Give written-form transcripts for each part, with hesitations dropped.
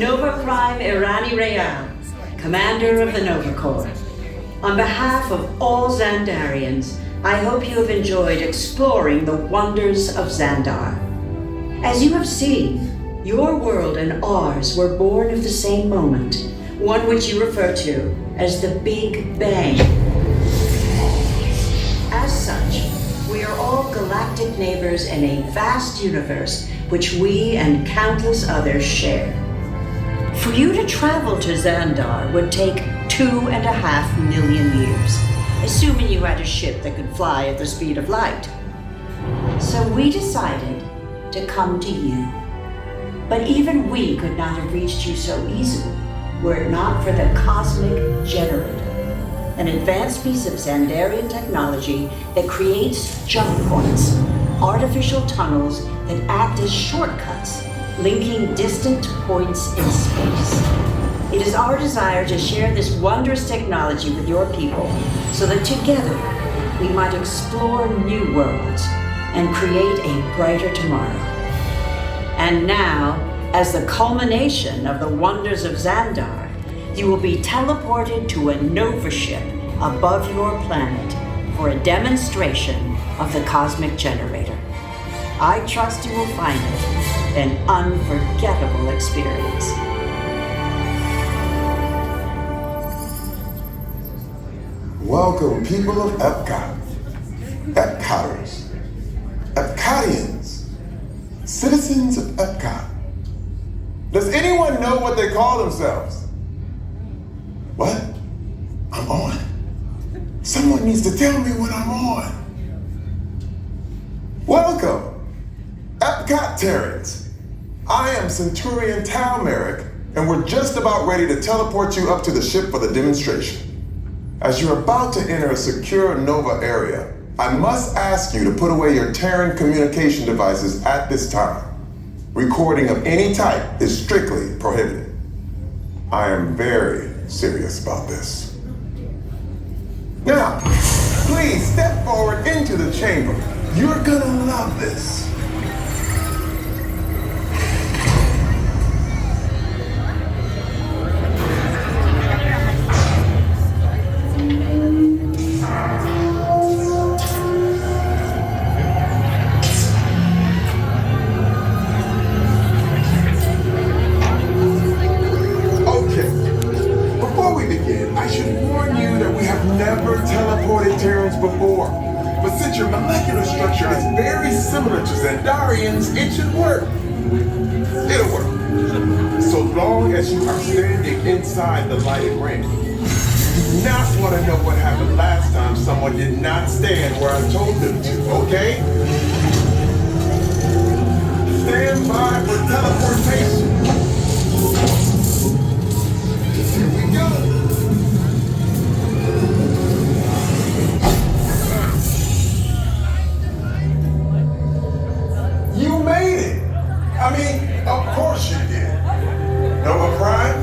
Nova Prime Irani Real, Commander of the Nova Corps. On behalf of all Xandarians, I hope you have enjoyed exploring the wonders of Xandar. As you have seen, your world and ours were born of the same moment, one which you refer to as the Big Bang. As such, we are all galactic neighbors in a vast universe which we and countless others share. For you to travel to Xandar would take 2.5 million years, assuming you had a ship that could fly at the speed of light. So we decided to come to you. But even we could not have reached you so easily were it not for the Cosmic Generator, an advanced piece of Xandarian technology that creates jump points, artificial tunnels that act as shortcuts, linking distant points in space. It is our desire to share this wondrous technology with your people so that together we might explore new worlds and create a brighter tomorrow. And now, as the culmination of the wonders of Xandar, you will be teleported to a Nova ship above your planet for a demonstration of the Cosmic Generator. I trust you will find it an unforgettable experience. Welcome, people of Epcot, Epcoters, Epcotians, citizens of Epcot. Does anyone know what they call themselves? What? I'm on? Someone needs to tell me what I'm on. Welcome, Epcot-tarians. I am Centurion Tal Merrick, and we're just about ready to teleport you up to the ship for the demonstration. As you're about to enter a secure Nova area, I must ask you to put away your Terran communication devices at this time. Recording of any type is strictly prohibited. I am very serious about this. Now, please step forward into the chamber. You're gonna love this. Before. But since your molecular structure is very similar to Xandarians, it should work. It'll work. So long as you are standing inside the lighted ring. You do not want to know what happened last time someone did not stand where I told them to, okay? Stand by for teleportation. Here we go. I mean, of course you did. Nova Prime,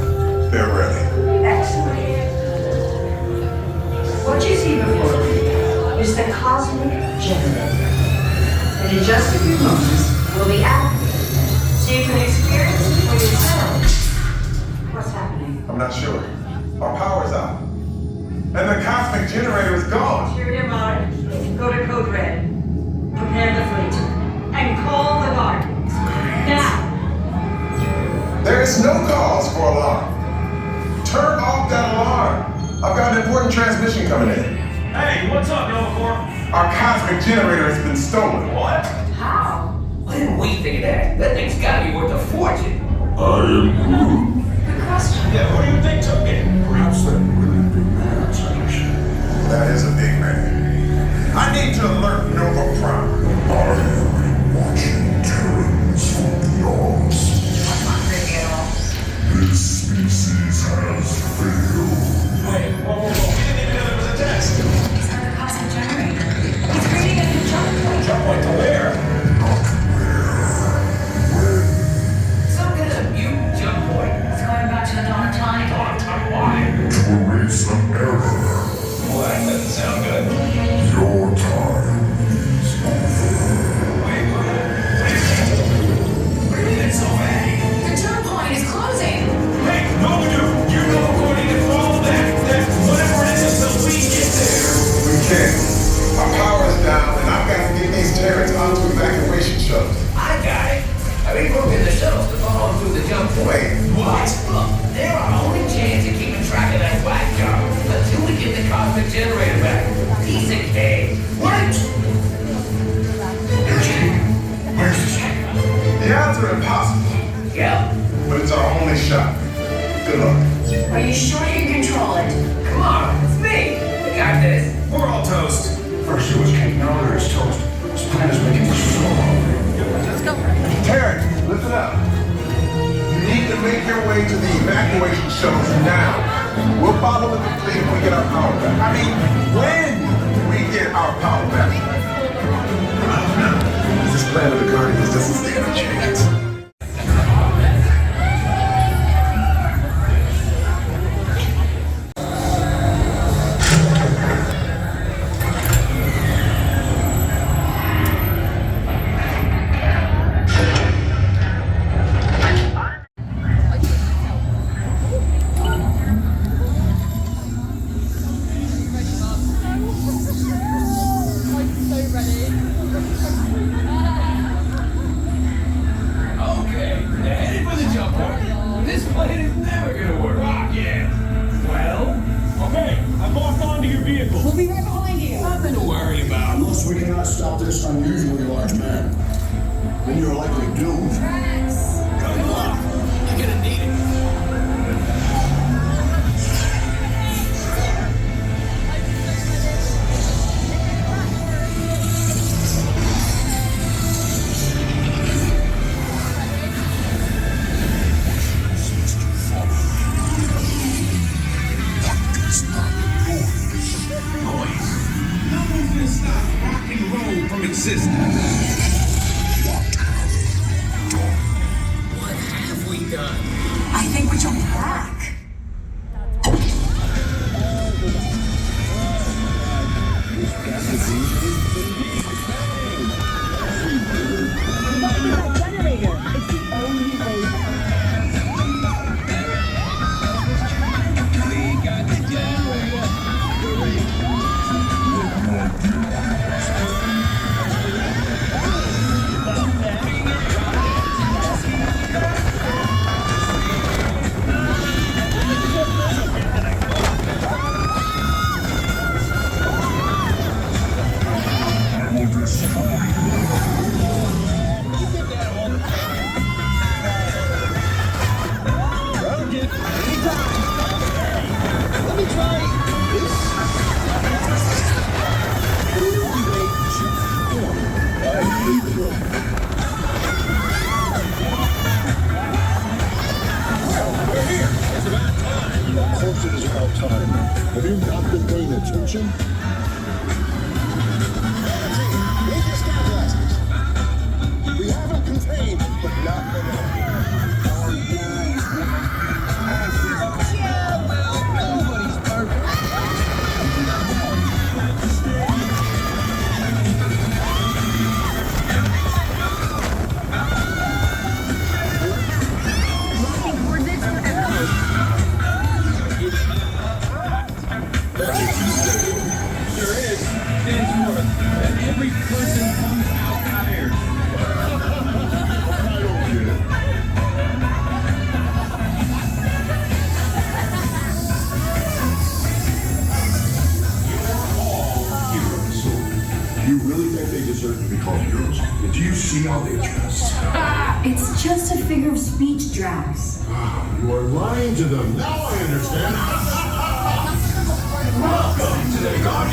they're ready. Excellent. What you see before you is the Cosmic Generator. And in just a few moments, will be activated, so you can experience it for yourself. What's happening? I'm not sure. Our power's out. And the Cosmic Generator is gone. Hear him out. Go to Code Red. Prepare the fleet. And call the guard. Now! There is no cause for alarm. Turn off that alarm. I've got an important transmission coming in. Hey, what's up, Nova Corps? Our Cosmic Generator has been stolen. What? How? Why didn't we think of that? That thing's gotta be worth a fortune. I am Groot. Good question. Yeah, who do you think took it? Perhaps that really big man, Solution. That is a big man. I need to alert Nova Prime. I have been watching Terrans from beyond. I'm not creepy at all. This species has failed. Wait, whoa. We didn't even know there was a test. He's got the Cosmic Generator. He's creating a new jump point. Jump point to where? Not where. When. Some kind of mutant jump point. It's going back to the dawn of time. Dawn of time, why? To erase an error. Well, that doesn't sound good. Your time Good luck. Are you sure you can control it? Come on, it's me. I got this. We're all toast. First it was cake, now there is toast. This plan is making me so hungry. Terrence, listen up. You need to make your way to the evacuation shuttles now. We'll follow the fleet when we get our power back. I mean, when we get our power back. This plan of the Guardians doesn't stand a chance. Okay, they're headed for the jump point. This plane is never gonna work. Yeah. Well, okay, I've locked onto your vehicle. We'll be right behind you. Nothing to worry about. Unless we cannot stop this unusually large man, then you're likely doomed. Good luck. You're gonna need it. Noise. No one's gonna stop rock and roll from existing. What have we done? I think we jumped back. Of course it is about time. Have you not been paying attention? We haven't contained, but not Nobody's perfect. There is. Stands forth that every person comes out tired. You really think they deserve to be called heroes? Do you see how they dress? It's just a figure of speech, Trammps. You are lying to them. Now I understand. Welcome to the Guardians